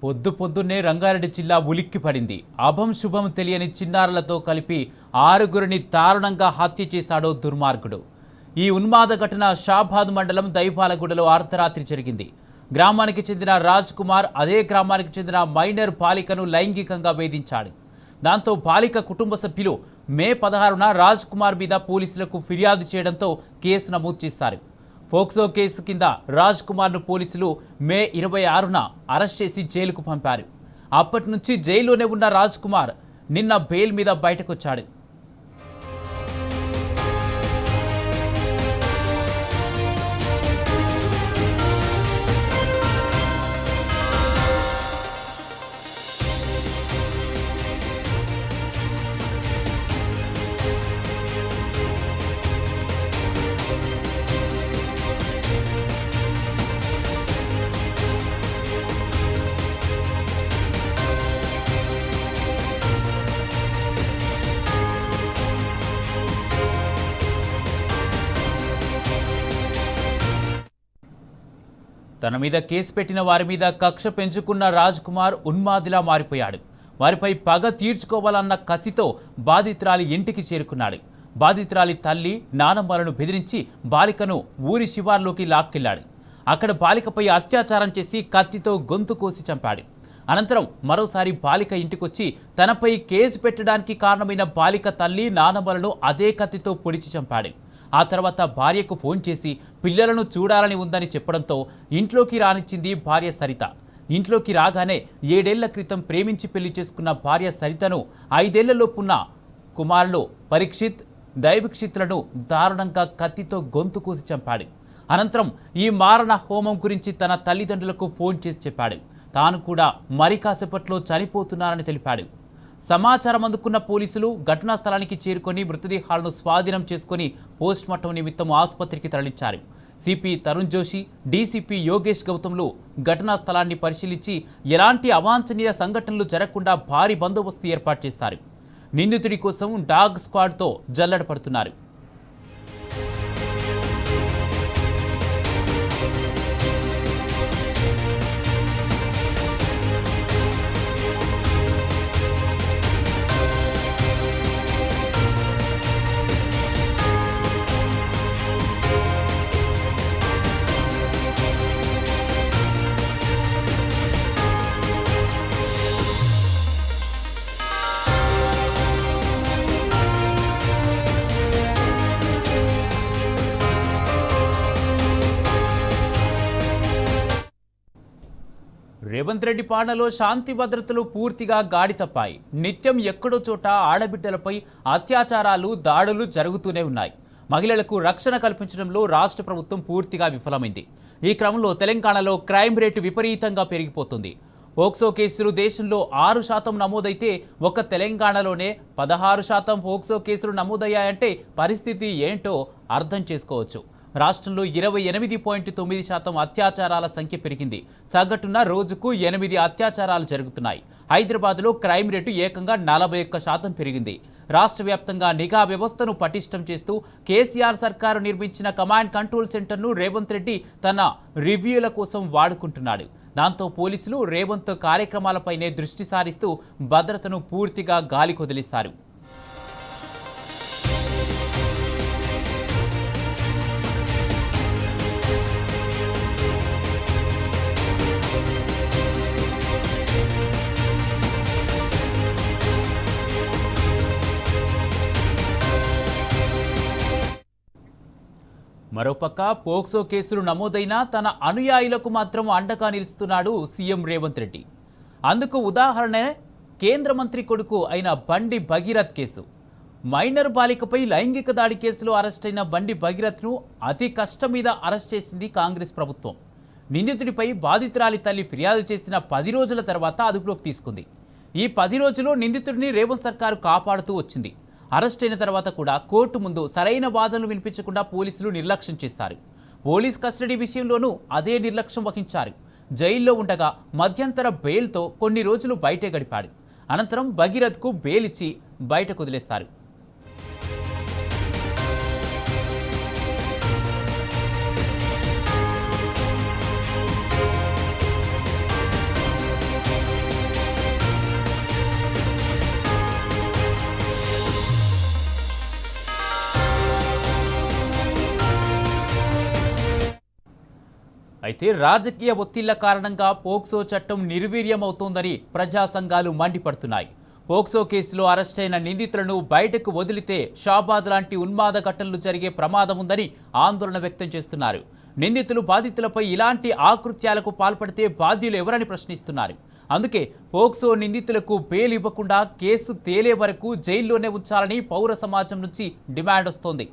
పొద్దున్నే రంగారెడ్డి జిల్లా ఉలిక్కి పడింది. అభం శుభం తెలియని చిన్నారులతో కలిపి 6గురిని దారుణంగా హత్య చేశాడో దుర్మార్గుడు. ఈ ఉన్మాద ఘటన షాబాద్ మండలం దైపాలగూడలో అర్ధరాత్రి జరిగింది. గ్రామానికి చెందిన రాజ్ కుమార్ అదే గ్రామానికి చెందిన మైనర్ బాలికను లైంగికంగా వేధించాడు. దాంతో బాలిక కుటుంబ సభ్యులు మే 16న రాజ్ కుమార్ మీద పోలీసులకు ఫిర్యాదు చేయడంతో కేసు నమోదు చేశారు. పోక్సో కేసు కింద రాజ్ కుమార్ను పోలీసులు మే 26న అరెస్ట్ చేసి జైలుకు పంపారు. అప్పటి నుంచి జైల్లోనే ఉన్న రాజ్ కుమార్ నిన్న బెయిల్ మీద బయటకొచ్చాడు. తన మీద కేసు పెట్టిన వారి మీద కక్ష పెంచుకున్న రాజ్ కుమార్ ఉన్మాదిలా మారిపోయాడు. వారిపై పగ తీర్చుకోవాలన్న కసితో బాధితురాలి ఇంటికి చేరుకున్నాడు. బాధితురాలి తల్లి నానమ్మలను బెదిరించి బాలికను ఊరి శివార్లోకి లాక్కెళ్లాడు. అక్కడ బాలికపై అత్యాచారం చేసి కత్తితో గొంతు కోసి చంపాడు. అనంతరం మరోసారి బాలిక ఇంటికొచ్చి తనపై కేసు పెట్టడానికి కారణమైన బాలిక తల్లి నానమ్మలను అదే కత్తితో పొడిచి చంపాడు. ఆ తర్వాత భార్యకు ఫోన్ చేసి పిల్లలను చూడాలని ఉందని చెప్పడంతో ఇంట్లోకి రానిచ్చింది భార్య సరిత. ఇంట్లోకి రాగానే 7 ఏళ్ల క్రితం ప్రేమించి పెళ్లి చేసుకున్న భార్య సరితను 5 ఏళ్లలోపున్న కుమారులు పరీక్షిత్, దైవక్షిత్లను దారుణంగా కత్తితో గొంతు కోసి చంపాడు. అనంతరం ఈ మారణ హోమం గురించి తన తల్లిదండ్రులకు ఫోన్ చేసి చెప్పాడు. తాను కూడా మరి కాసేపట్లో చనిపోతున్నానని తెలిపాడు. సమాచారం అందుకున్న పోలీసులు ఘటనా స్థలానికి చేరుకొని మృతదేహాలను స్వాధీనం చేసుకుని పోస్ట్మార్టం నిమిత్తం ఆసుపత్రికి తరలించారు. సిపి తరుణ్ జోషి, డీసీపీ యోగేష్ గౌతమ్లు ఘటనా స్థలాన్ని పరిశీలించి ఎలాంటి అవాంఛనీయ సంఘటనలు జరగకుండా భారీ బందోబస్తు ఏర్పాటు చేశారు. నిందితుడి కోసం డాగ్ స్క్వాడ్తో జల్లెడ పడుతున్నారు. రేవంత్ రెడ్డి పాలనలో శాంతి భద్రతలు పూర్తిగా గాడి తప్పాయి. నిత్యం ఎక్కడో చోట ఆడబిడ్డలపై అత్యాచారాలు, దాడులు జరుగుతూనే ఉన్నాయి. మహిళలకు రక్షణ కల్పించడంలో రాష్ట్ర ప్రభుత్వం పూర్తిగా విఫలమైంది. ఈ క్రమంలో తెలంగాణలో క్రైమ్ రేటు విపరీతంగా పెరిగిపోతుంది. పోక్సో కేసులు దేశంలో 6% నమోదైతే ఒక్క తెలంగాణలోనే 16% పోక్సో కేసులు నమోదయ్యాయంటే పరిస్థితి ఏంటో అర్థం చేసుకోవచ్చు. రాష్ట్రంలో 28.9% అత్యాచారాల సంఖ్య పెరిగింది. సగటున రోజుకు 8 అత్యాచారాలు జరుగుతున్నాయి. హైదరాబాద్లో క్రైమ్ రేటు ఏకంగా 41% పెరిగింది. రాష్ట్ర వ్యాప్తంగా నిఘా వ్యవస్థను పటిష్టం చేస్తూ కేసీఆర్ సర్కారు నిర్మించిన కమాండ్ కంట్రోల్ సెంటర్ను రేవంత్ రెడ్డి తన రివ్యూల కోసం వాడుకుంటున్నాడు. దాంతో పోలీసులు రేవంత్ కార్యక్రమాలపైనే దృష్టి సారిస్తూ భద్రతను పూర్తిగా గాలికొదిలేశారు. మరోపక్క పోక్సో కేసులు నమోదైనా తన అనుయాయులకు మాత్రం అండగా నిలుస్తున్నాడు సీఎం రేవంత్ రెడ్డి. అందుకు ఉదాహరణ కేంద్ర మంత్రి కొడుకు అయిన బండి భగీరథ్ కేసు. మైనర్ బాలికపై లైంగిక దాడి కేసులో అరెస్ట్ అయిన బండి భగీరథ్ను అతి కష్టం మీద అరెస్ట్ చేసింది కాంగ్రెస్ ప్రభుత్వం. నిందితుడిపై బాధితురాలి తల్లి ఫిర్యాదు చేసిన 10 రోజుల తర్వాత అదుపులోకి తీసుకుంది. ఈ 10 రోజుల్లో నిందితుడిని రేవంత్ సర్కారు కాపాడుతూ వచ్చింది. అరెస్ట్ అయిన తర్వాత కూడా కోర్టు ముందు సరైన వాదనలు వినిపించకుండా పోలీసులు నిర్లక్ష్యం చేస్తారు. పోలీస్ కస్టడీ విషయంలోనూ అదే నిర్లక్ష్యం వహించారు. జైల్లో ఉండగా మధ్యంతర బెయిల్తో కొన్ని రోజులు బయటే గడిపాడు. అనంతరం భగీరథ్కు బెయిల్ ఇచ్చి బయటకు వదిలేశారు. అయితే రాజకీయ ఒత్తిళ్ల కారణంగా పోక్సో చట్టం నిర్వీర్యమవుతోందని ప్రజా సంఘాలు మండిపడుతున్నాయి. పోక్సో కేసులో అరెస్టైన నిందితులను బయటకు వదిలితే షాబాద్ లాంటి ఉన్మాద ఘటనలు జరిగే ప్రమాదం ఉందని ఆందోళన వ్యక్తం చేస్తున్నారు. నిందితులు బాధితులపై ఇలాంటి ఆకృత్యాలకు పాల్పడితే బాధ్యులు ఎవరని ప్రశ్నిస్తున్నారు. అందుకే పోక్సో నిందితులకు బెయిల్ ఇవ్వకుండా కేసు తేలే వరకు జైల్లోనే ఉంచాలని పౌర సమాజం నుంచి డిమాండ్ వస్తోంది.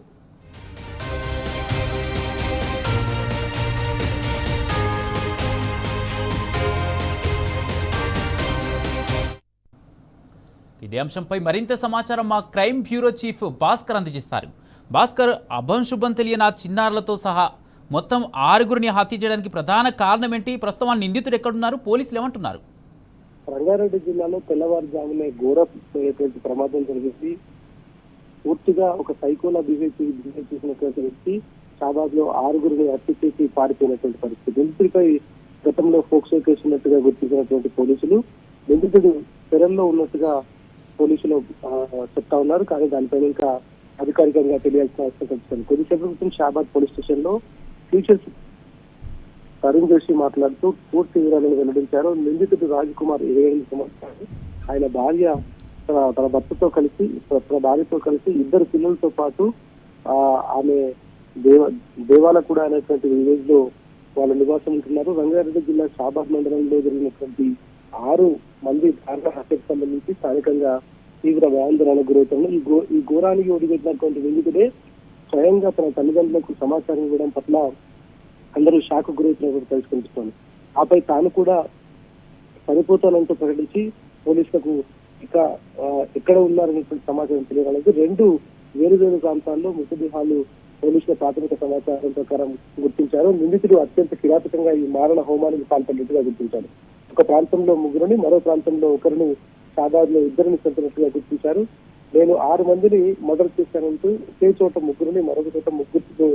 ఇదే అంశంపై మరింత సమాచారం మా క్రైమ్ బ్యూరో చీఫ్ భాస్కర్ అందజేస్తారు. భాస్కర్, అభంశుభం తెలియని ఆ చిన్నారులతో సహా మొత్తం 6గురిని హత్య చేయడానికి ప్రధాన కారణం ఏంటి? ప్రస్తుతం నిందితుడు ఎక్కడున్నారు? పోలీసులు ఏమంటున్నారు? రంగారెడ్డి జిల్లాలో తెల్లవారుజామునే ఘోర ప్రమాదం జరిగింది. పూర్తిగా ఒక సైకోలా బిహేవ్ చేసినటువంటి వ్యక్తి షాబాద్ లో 6గురిని హత్య చేసి పారిపోయినటువంటి పరిస్థితి. నిందితుడిపై గతంలో పోక్సో కేసు ఉన్నట్టుగా గుర్తించినటువంటి పోలీసులు నిందితుడు పెరల్లో ఉన్నట్టుగా పోలీసులు చెప్తా ఉన్నారు. కానీ దానిపైన ఇంకా అధికారికంగా తెలియాల్సిన అవసరం కనిపిస్తుంది. కొద్దిసేపు క్రితం షాబాద్ పోలీస్ స్టేషన్ లో టీచర్స్ తరుణ్ జోషి మాట్లాడుతూ పూర్తి వివరాలను వెల్లడించారు. నిందితుడు రాజ్ కుమార్ 25 సంవత్సరాలు. ఆయన భార్య తన భర్తతో కలిసి ఇద్దరు పిల్లలతో పాటు ఆమె దేవాలగూడ అనేటువంటి విలేజ్ లో వాళ్ళు నివాసం ఉంటున్నారు. రంగారెడ్డి జిల్లా షాబాద్ మండలంలో జరిగినటువంటి 6 మంది దారుణ హత్యకు సంబంధించి స్థానికంగా తీవ్ర ఆందోళనకు గురవుతున్నారు. ఈ ఘోరానికి ఒడిగట్టినటువంటి నిందితుడే స్వయంగా తన తల్లిదండ్రులకు సమాచారం ఇవ్వడం పట్ల అందరూ షాక్ గురవుతున్నట్టు తెలుసుకుంటున్నాను. ఆపై తాను కూడా చనిపోతానంటూ ప్రకటించి పోలీసులకు ఇక ఎక్కడ ఉన్నారనేటువంటి సమాచారం తెలియడానికి 2 వేరు ప్రాంతాల్లో మృతదేహాలు పోలీసుల ప్రాథమిక సమాచారం ప్రకారం గుర్తించారు. నిందితుడు అత్యంత కిరాతకంగా ఈ మారణ హోమానికి పాల్పడినట్టుగా గుర్తించారు. ఒక ప్రాంతంలో 3 మరో ప్రాంతంలో 1 షాబాద్ లో 2 చంపినట్టుగా గుర్తించారు. నేను 6 మందిని మర్డర్ చేశానంటూ ఒకే చోట 3 మరొక చోట 3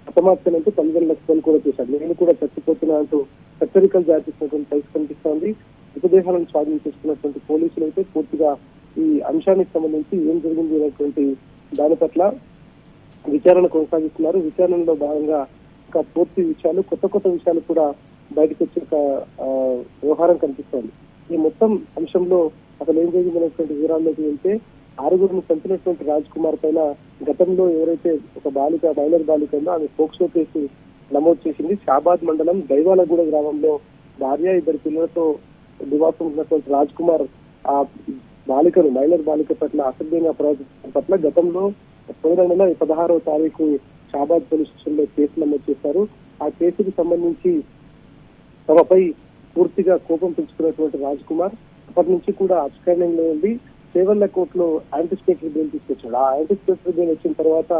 హతమార్చానంటూ తల్లిదండ్రులకు ఫోన్ కూడా చేశారు. నేను కూడా చచ్చిపోతున్నా అంటూ హెచ్చరికలు జారీ చేసినటువంటి పరిస్థితి కనిపిస్తోంది. మృతదేహాలను స్వాధీనం చేసుకున్నటువంటి పోలీసులు అయితే పూర్తిగా ఈ అంశానికి సంబంధించి ఏం జరిగింది అనేటువంటి దాని పట్ల విచారణ కొనసాగిస్తున్నారు. విచారణలో భాగంగా ఇంకా పూర్తి విషయాలు కొత్త విషయాలు కూడా బయటకు వచ్చే వ్యవహారం కనిపిస్తోంది. ఈ మొత్తం అంశంలో అసలు ఏం జరిగింది అనేటువంటి వివరాల్లోకి వెళ్తే 6గురిని చంపినటువంటి రాజ్ కుమార్ పైన గతంలో ఎవరైతే ఒక మైనర్ బాలిక ఉందో ఆమె పోక్సో కేసు నమోదు చేసింది. షాబాద్ మండలం దైవాలగూడ గ్రామంలో భార్య 2 పిల్లలతో నివాసం ఉన్నటువంటి రాజ్ కుమార్ ఆ మైనర్ బాలిక పట్ల అసభ్యంగా ప్రవర్తించడం పట్ల గతంలో పోయిన నెల 16వ తారీఖు షాబాద్ పోలీస్ స్టేషన్ లో కేసు నమోదు చేశారు. ఆ కేసుకు సంబంధించి తమపై పూర్తిగా కోపం పెంచుకున్నటువంటి రాజ్ కుమార్ అప్పటి నుంచి కూడా అబ్స్కాండింగ్ లో ఉంది. చేవెళ్ల కోర్టులో యాంటిసిపేటరీ బెయిల్ తీసుకొచ్చాడు. ఆ యాంటిసిపేటరీ బెయిల్ వచ్చిన తర్వాత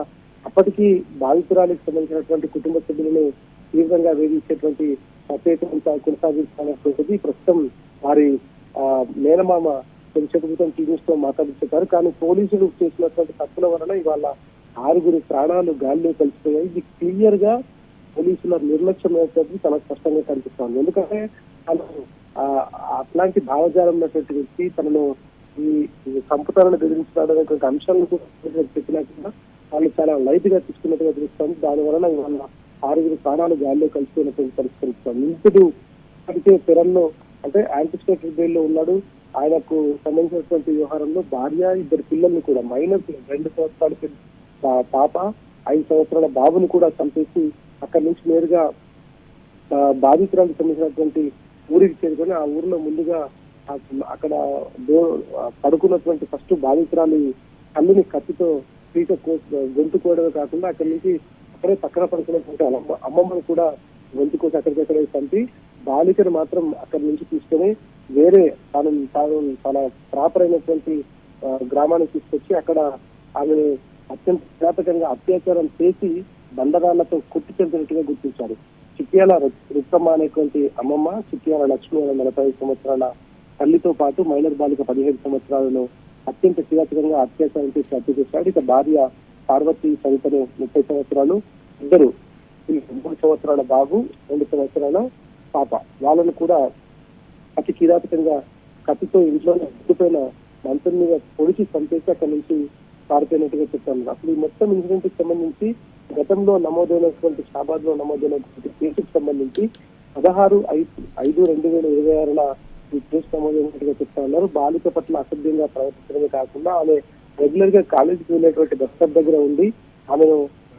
అప్పటికీ బాధితురాలకు సంబంధించినటువంటి కుటుంబ సభ్యులను తీవ్రంగా వేధించేటువంటి ప్రత్యేకంగా కొనసాగిస్తున్నటువంటిది ప్రస్తుతం వారి మేనమామ చెబుతాం టీవీస్ తో మాట్లాడుతున్నారు. కానీ పోలీసులు చేసినటువంటి తప్పుల వలన ఇవాళ 6గురి ప్రాణాలు గాల్లో కలిసిపోయాయి. ఇది క్లియర్ గా పోలీసుల నిర్లక్ష్యం అనేటువంటి చాలా స్పష్టంగా కనిపిస్తోంది. ఎందుకంటే అట్లాంటి భావజాలం ఉన్నటువంటి వ్యక్తి తనను ఈ సంపుతాలను బెదిరించాడు అనేటువంటి అంశాలను చెప్పినట్టుగా వాళ్ళు చాలా లైట్ గా తీసుకున్నట్టుగా తెలుస్తోంది. దాని వలన వాళ్ళ 6గురి ప్రాణాలు గాల్లో కలిసిపోయినటువంటి పరిస్థితి కనిపిస్తోంది. నిందితుడు ఇప్పటికే పెరల్లో అంటే యాంటిసిపేటరీ బెయిల్లో ఉన్నాడు. ఆయనకు సంబంధించినటువంటి వ్యవహారంలో భార్య 2 పిల్లల్ని కూడా మైనర్ 2 సంవత్సరాల పాప 5 సంవత్సరాల బాబుని కూడా చంపేసి అక్కడి నుంచి నేరుగా బాధితురాలకు సంబంధించినటువంటి ఊరికి చేరుకొని ఆ ఊరిలో ముందుగా అక్కడ పడుకున్నటువంటి ఫస్ట్ బాధితురాలి కళ్ళుని కత్తితో పీక గొంతుకోవడమే కాకుండా అక్కడి నుంచి అక్కడే పక్కన పడుకున్నటువంటి అమ్మమ్మను కూడా గొంతుకోసి అక్కడికక్కడే చంపి బాలికను మాత్రం అక్కడి నుంచి తీసుకొని వేరే తాను చాలా ప్రాపర్ అయినటువంటి గ్రామానికి తీసుకొచ్చి అక్కడ ఆమెను అత్యంత కిరాతకంగా అత్యాచారం చేసి బండరాళ్లతో కొట్టి చంపినట్టుగా గుర్తించారు. చిట్యాల రుక్కమ్మ అనేటువంటి అమ్మమ్మ, చిట్యాల లక్ష్మి అనే 45 సంవత్సరాల తల్లితో పాటు మైనర్ బాలిక 15 సంవత్సరాలను అత్యంత కిరాతకంగా అత్యాచారం చేసి హత్య చేశాడు. ఇక భార్య పార్వతి సవితను 30 సంవత్సరాలు, 2 3 సంవత్సరాల బాబు, 2 సంవత్సరాల పాప వాళ్ళను కూడా అతి కిరాతకంగా కత్తితో ఇంట్లోనే గుర్తుపోయిన మంచం మీద పొడిచి చంపేసి అక్కడి నుంచి పారిపోయినట్టుగా చెప్తాను. అసలు ఈ మొత్తం ఇన్సిడెంట్ కి సంబంధించి గతంలో నమోదైనటువంటి షాబాద్ లో నమోదైనటువంటి కేసుకు సంబంధించి 16/5/2026 ఈ కేసు నమోదైనట్టుగా చెప్తా ఉన్నారు. బాలిక పట్ల అసభ్యంగా ప్రవర్తించడమే కాకుండా ఆమె రెగ్యులర్ గా కాలేజీకి వెళ్ళేటువంటి బస్ స్టాప్ దగ్గర ఉండి ఆమెను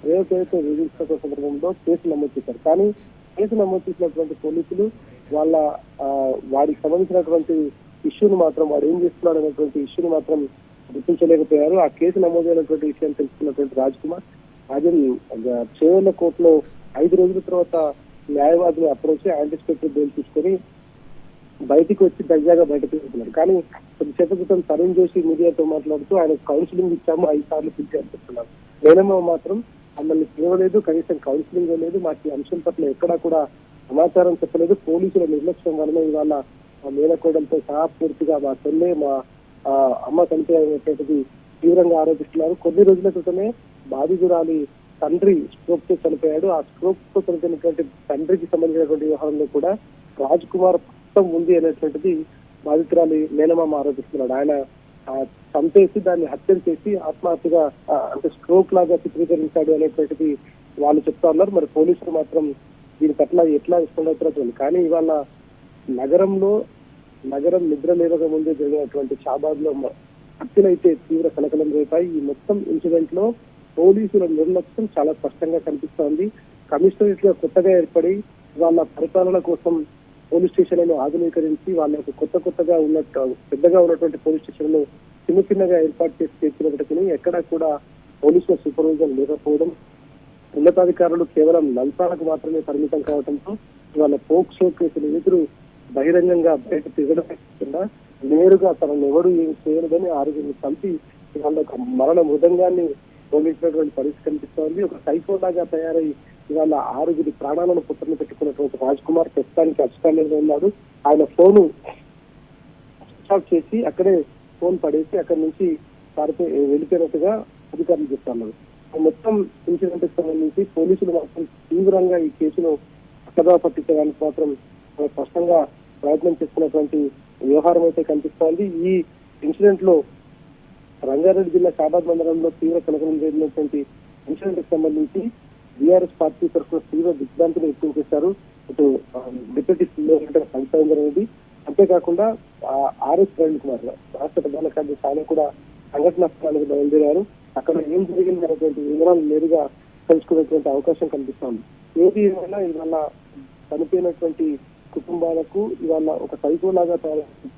రేవతో వేధించిన సందర్భంలో కేసు నమోదు చేశారు. కానీ కేసు నమోదు చేసినటువంటి పోలీసులు వాళ్ళ వాడికి సంబంధించినటువంటి ఇష్యూని మాత్రం, వాడు ఏం చేస్తున్నాడు అనేటువంటి ఇష్యూని మాత్రం గుర్తించలేకపోయారు. ఆ కేసు నమోదైనటువంటి విషయం తెలుసుకున్నటువంటి రాజ్ కుమార్ చేవెళ్ల కోర్టులో 5 రోజుల తర్వాత న్యాయవాదులు అప్రోచ్ యాంటిసిపేటరీ బెయిల్ తీసుకొని బయటికి వచ్చి దర్జాగా బయటకు వెళ్తున్నారు. కానీ కొద్దిసేపు క్రితం తరుణ్ జోషి మీడియాతో మాట్లాడుతూ ఆయన కౌన్సిలింగ్ ఇచ్చాము, 5 సార్లు పిలిచారు చెప్తున్నారు. నేనేమో మాత్రం మమ్మల్ని పిలవలేదు, కనీసం కౌన్సిలింగ్ లేదు, మాకు ఈ అంశం పట్ల ఎక్కడా కూడా సమాచారం చెప్పలేదు. పోలీసుల నిర్లక్ష్యం వలన ఇవాళ మా మేనకోడలతో సహా పూర్తిగా మా తల్లి, మా అమ్మ చనిపోయినటువంటిది తీవ్రంగా ఆరోపిస్తున్నారు. కొన్ని రోజుల క్రితమే బాధితురాలి తండ్రి స్ట్రోక్ తో చనిపోయాడు. ఆ స్ట్రోక్ తో చనిపోయినటువంటి తండ్రికి సంబంధించినటువంటి వ్యవహారంలో కూడా రాజ్ కుమార్ మొత్తం ఉంది అనేటువంటిది బాధితురాలి మేనమామ ఆరోపిస్తున్నాడు. ఆయన చంపేసి దాన్ని హత్యలు చేసి ఆత్మహత్యగా అంటే స్ట్రోక్ లాగా చిత్రీకరించాడు అనేటువంటిది వాళ్ళు చెప్తా ఉన్నారు. మరి పోలీసులు మాత్రం దీని పట్ల ఎట్లా ఇష్టపడుతున్నారు. కానీ ఇవాళ నగరం నిద్ర లేవక ముందే జరిగినటువంటి షాబాద్ లో హత్యలైతే తీవ్ర కలకలం రేపాయి. ఈ మొత్తం ఇన్సిడెంట్ లో పోలీసుల నిర్లక్ష్యం చాలా స్పష్టంగా కనిపిస్తోంది. కమిషనరేట్ లో కొత్తగా ఏర్పడి వాళ్ళ పరిపాలన కోసం పోలీస్ స్టేషన్లను ఆధునీకరించి వాళ్ళకు కొత్తగా పెద్దగా ఉన్నటువంటి పోలీస్ స్టేషన్లు చిన్నగా ఏర్పాటు చేసి తెచ్చినప్పటికీ ఎక్కడా కూడా పోలీసుల సూపర్విజన్ లేకపోవడం, ఉన్నతాధికారులు కేవలం లంచాలకు మాత్రమే పరిమితం కావడంతో ఇవాళ పోక్సో కేసులు ఎదురు బహిరంగంగా బయట తిరగడం నేరుగా తనను ఎవరు ఏమి చేయలేదని 6 చంపి వాళ్ళ ఒక మరణ మృదంగాన్ని పోగొట్టినటువంటి పరిస్థితి కనిపిస్తోంది. ఒక సైకో లాగా తయారై ఇవాళ 6 ప్రాణాలను పుట్టని పెట్టుకున్నటువంటి రాజ్ కుమార్ ప్రస్తుతానికి అధిష్టానంలో ఉన్నాడు. ఆయన ఫోను స్విచ్ ఆఫ్ చేసి అక్కడే ఫోన్ పడేసి అక్కడి నుంచి వెళ్ళిపోయినట్టుగా అధికారులు చెప్తున్నారు. మొత్తం ఇన్సిడెంట్ కి సంబంధించి పోలీసులు మాత్రం తీవ్రంగా ఈ కేసును పక్కదా పట్టించడానికి మాత్రం స్పష్టంగా ప్రయత్నం చేస్తున్నటువంటి వ్యవహారం అయితే కనిపిస్తోంది. ఈ ఇన్సిడెంట్ లో రంగారెడ్డి జిల్లా షాబాద్ మండలంలో తీవ్ర కలకలం జరిగినటువంటి ఇన్సిడెంట్ కి సంబంధించి బీఆర్ఎస్ పార్టీ తరఫున తీవ్ర దిగ్భ్రాంతిని వ్యక్తం చేశారు. ఇటు డిప్యూటీ సీఎం సంస్థ జరిగింది. అంతేకాకుండా ఆర్ఎస్ కిరణ్ కుమార్ రాష్ట్ర ప్రధాన కార్యదర్శి ఆయన కూడా సంఘటనా స్థలానికి బయలుదేరారు. అక్కడ ఏం జరిగింది అనేటువంటి వివరాలు నేరుగా తెలుసుకునేటువంటి అవకాశం కనిపిస్తోంది. ఏది ఏమైనా ఇవాళ చనిపోయినటువంటి కుటుంబాలకు ఇవాళ ఒక సైకోలాగా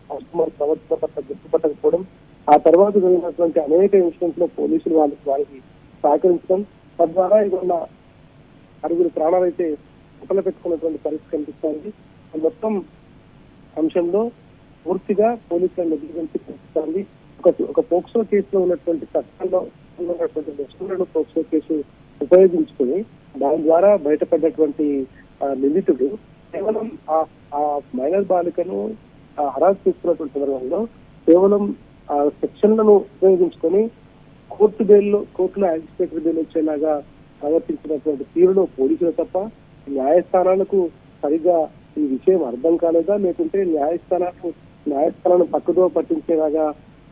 రాజ్ కుమార్ ప్రవర్తన పట్ల గుర్తుపట్టకపోవడం, ఆ తర్వాత జరిగినటువంటి అనేక ఇన్సిడెంట్స్ లో పోలీసులు వారికి సహకరించడం, తద్వారా ఇవాళ 6 ప్రాణాలైతే ఉపల పెట్టుకున్నటువంటి పరిస్థితి కనిపిస్తోంది. మొత్తం అంశంలో పూర్తిగా పోలీసుల నెగ్లిజెన్స్ కనిపిస్తోంది. ఒక పోక్సో కేసులో ఉన్నటువంటి చట్టంలో ఉన్నటువంటి దశలను పోక్సో కేసు ఉపయోగించుకుని దాని ద్వారా బయటపడ్డటువంటి నిందితుడు కేవలం ఆ మైనర్ బాలికను హరాస్ చేస్తున్నటువంటి సందర్భంలో కేవలం సెక్షన్లను ఉపయోగించుకొని కోర్టులో యాంటిసిపేటరీ బెయిల్ వచ్చేలాగా ప్రవర్తించినటువంటి తీరులో పోలీసులు తప్ప న్యాయస్థానాలకు సరిగా ఈ విషయం అర్థం కాలేదా, లేకుంటే న్యాయస్థానాలను పక్కదో పట్టించేలాగా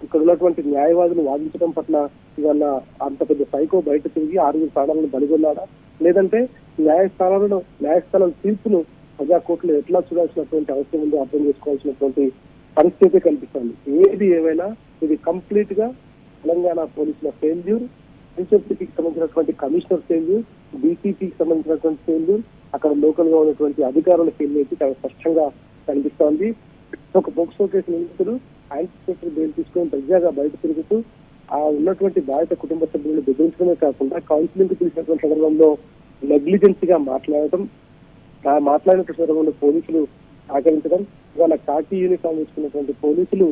ఇక్కడ ఉన్నటువంటి న్యాయవాదులు వాదించడం పట్ల ఇవాళ అంత పెద్ద సైకో బయట తిరిగి 6 ప్రాణాలను బలిగొన్నాడా, లేదంటే న్యాయస్థానం తీర్పును ప్రజా కోర్టులో ఎట్లా చూడాల్సినటువంటి అవసరం ఉందో అర్థం చేసుకోవాల్సినటువంటి పరిస్థితి కనిపిస్తుంది. ఏది ఏమైనా ఇది కంప్లీట్ గా తెలంగాణ పోలీసుల ఫెయిల్యూర్, హెచ్ఎఫ్సీకి సంబంధించినటువంటి కమిషనర్ ఫెయిల్యూర్, డీసీపీకి సంబంధించినటువంటి ఫెయిల్యూర్, అక్కడ లోకల్ గా ఉన్నటువంటి అధికారుల ఫెయిల్యూర్ అయితే చాలా స్పష్టంగా కనిపిస్తోంది. ఒక పోక్సో కేసు నిందితుడు యాంటిసిపేటరీ బెయిల్ తీసుకొని దర్జాగా బయట తిరుగుతూ ఆ ఉన్నటువంటి బాధిత కుటుంబ సభ్యులను బెదిరించడమే కాకుండా కౌన్సిలింగ్ కి పిలిచినటువంటి సందర్భంలో నెగ్లిజెన్స్ గా మాట్లాడినటువంటి సందర్భంలో పోలీసులు సహకరించడం, ఇవాళ కాకి యూనిఫామ్ వేసుకున్నటువంటి పోలీసులు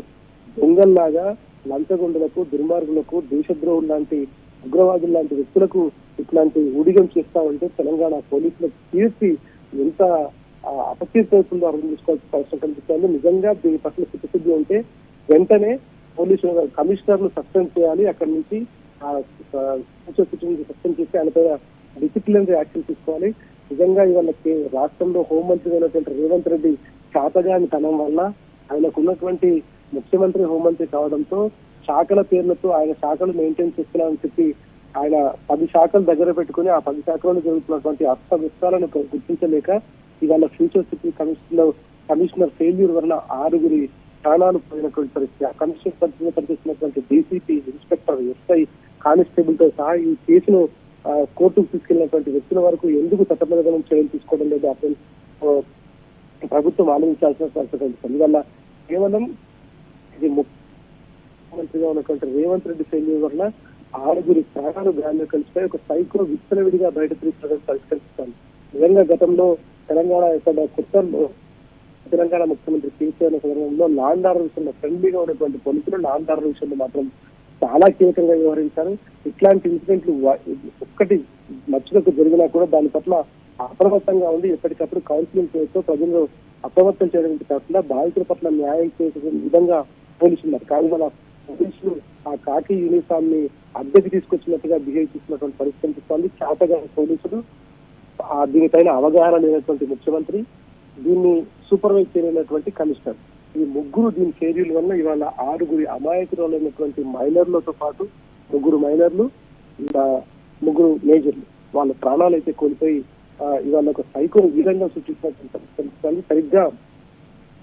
దొంగల్లాగా లంచగొండలకు, దుర్మార్గులకు, దేశద్రోహులు లాంటి ఉగ్రవాదులు లాంటి వ్యక్తులకు ఇట్లాంటి ఊడిగం చేస్తా ఉంటే తెలంగాణ పోలీసుల కీర్తి ఎంత అపకీర్తి అవుతుందో అర్థం చేసుకోవాల్సిన అవసరం కనిపిస్తుంది. నిజంగా దీని పట్ల చిత్తశుద్ధి ఉంటే వెంటనే పోలీసులు కమిషనర్లు సస్పెండ్ చేయాలి. అక్కడి నుంచి సస్పెండ్ చేసి ఆయనపై డిసిప్లినరీ యాక్షన్ తీసుకోవాలి. నిజంగా ఇవాళ రాష్ట్రంలో హోంమంత్రి అయినటువంటి రేవంత్ రెడ్డి శాతగాని తనం వల్ల ఆయనకు ఉన్నటువంటి ముఖ్యమంత్రి హోంమంత్రి కావడంతో శాఖల పేర్లతో ఆయన శాఖలు మెయింటైన్ చేస్తున్నారని చెప్పి ఆయన 10 శాఖలు దగ్గర పెట్టుకుని ఆ 10 శాఖలను జరుగుతున్నటువంటి అస్తవ్యస్తాలను గుర్తించలేక ఇవాళ ఫ్యూచర్ సిటీ కమిషనర్ ఫెయిల్యూర్ వలన 6 ప్రాణాలు పోయినటువంటి పరిస్థితి. ఆ కమిషనర్ పరిస్థితిని పనిచేస్తున్నటువంటి డీసీపీ, ఇన్స్పెక్టర్, ఎస్ఐ, కానిస్టేబుల్ తో సహా ఈ కేసును కోర్టుకు తీసుకెళ్లినటువంటి వ్యక్తుల వరకు ఎందుకు చట్టపరమైన చర్యలు తీసుకోవడం లేదు అసలు ప్రభుత్వం ఆలోచించాల్సిన పరిస్థితి ఉంది. అందువల్ల కేవలం ఇది ముఖ్యమంత్రిగా ఉన్నటువంటి రేవంత్ రెడ్డి ఫెయిల్యూర్ వల్ల 6 ప్రాణాలు గాలిలో కలిసిపోయి ఒక సైకో విచ్చలవిడిగా బయట తిరుగుతుందని పరిష్కరిస్తాను. నిజంగా గతంలో తెలంగాణ ముఖ్యమంత్రి కేసీఆర్ సందర్భంలో లాండ్ ఆర్డర్ విషయంలో ఫ్రెండ్లీగా ఉన్నటువంటి పోలీసులు లాండ్ ఆర్డర్ విషయంలో మాత్రం చాలా కీలకంగా వ్యవహరించారు. ఇట్లాంటి ఇన్సిడెంట్లు ఒక్కటి మచ్చులకు జరిగినా కూడా దాని పట్ల అప్రమత్తంగా ఉండి ఎప్పటికప్పుడు కౌన్సిలింగ్ చేస్తూ ప్రజలు అప్రమత్తం చేయడం కాకుండా బాధితుల పట్ల న్యాయం చేసే విధంగా పోలీసులు ఉన్నారు. కానీ మన పోలీసులు ఆ కాకి యూనిఫామ్ ని అద్దెకి తీసుకొచ్చినట్టుగా బిహేవ్ చేసినటువంటి పరిస్థితి కనిపిస్తోంది. చేతగా పోలీసులు దీనిపైన అవగాహన లేనటువంటి ముఖ్యమంత్రి, దీన్ని సూపర్వైజ్ చేయలేనటువంటి కమిషనర్, ఈ ముగ్గురు దీని ఫెయిల్యూర్ వల్ల ఇవాళ 6 అమాయకులైనటువంటి మైనర్లతో పాటు 3 మైనర్లు, 3 మేజర్లు వాళ్ళ ప్రాణాలు అయితే కోల్పోయి ఇవాళ ఒక సైకో విధంగా సృష్టించినటువంటి సరిగ్గా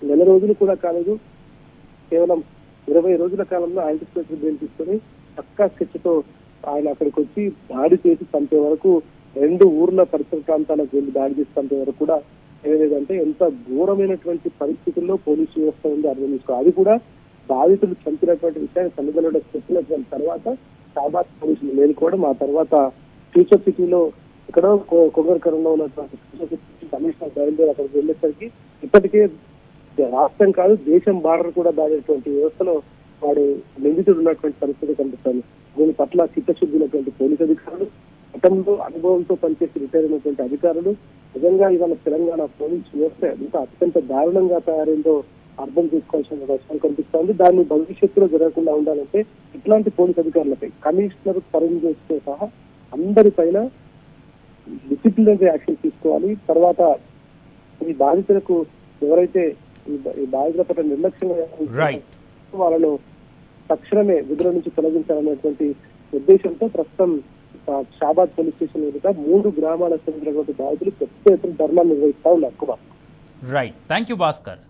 1 రోజులు కూడా కాలేదు, కేవలం 20 రోజుల కాలంలో యాంటిసిపేటరీ బెయిల్ తీసుకొని పక్కా స్కెచ్ తో ఆయన అక్కడికి వచ్చి దాడి చేసి చంపే వరకు 2 ఊర్ల పరిసర ప్రాంతాలకు వెళ్ళి దాడి చేసి చంపే వరకు కూడా ఏదంటే ఎంత ఘోరమైనటువంటి పరిస్థితుల్లో పోలీసు వ్యవస్థ ఉంది అర్థం చేసుకో. అది కూడా బాధితులు చంపినటువంటి విషయాన్ని తల్లిదండ్రులు చెప్పినటువంటి తర్వాత షాబాద్ పోలీసులు మేలుకోవడం, ఆ తర్వాత ఫ్యూచర్ సిటీలో ఇక్కడ కొగర్కరంలో ఉన్నటువంటి ఫ్యూచర్ సిటీ కమిషనర్ బయలుదేరి అక్కడికి వెళ్ళేసరికి ఇప్పటికే రాష్ట్రం కాదు దేశం బార్డర్ కూడా దాడేటువంటి వ్యవస్థలో వాడు నిందితుడు ఉన్నటువంటి పరిస్థితి కనిపిస్తుంది. దీని పట్ల చిత్తశుద్ధి ఉన్నటువంటి పోలీసు అధికారులు, గతంలో అనుభవంతో పనిచేసి రిటైర్ అయినటువంటి అధికారులు, నిజంగా ఇవాళ తెలంగాణ పోలీసు వ్యవస్థ ఎంత అత్యంత దారుణంగా తయారైందో అర్థం చేసుకోవాల్సిన అవసరం కనిపిస్తోంది. దాన్ని భవిష్యత్తులో జరగకుండా ఉండాలంటే ఇట్లాంటి పోలీసు అధికారులపై కమిషనర్ తరుణ్ తో సహా అందరిపైన డిసిప్లినరీ యాక్షన్ తీసుకోవాలి. తర్వాత ఈ బాధితులకు ఎవరైతే ఈ బాధితుల పట్ల నిర్లక్ష్యంగా వాళ్ళను తక్షణమే విధుల నుంచి తొలగించాలనేటువంటి ఉద్దేశంతో ప్రస్తుతం షాబాద్ పోలీస్ స్టేషన్ ఎదుట 3 గ్రామాల చెందినటువంటి బాధితులు పెద్ద ఎత్తున ధర్నా నిర్వహిస్తా ఉన్నారు. Right, thank you Bhaskar.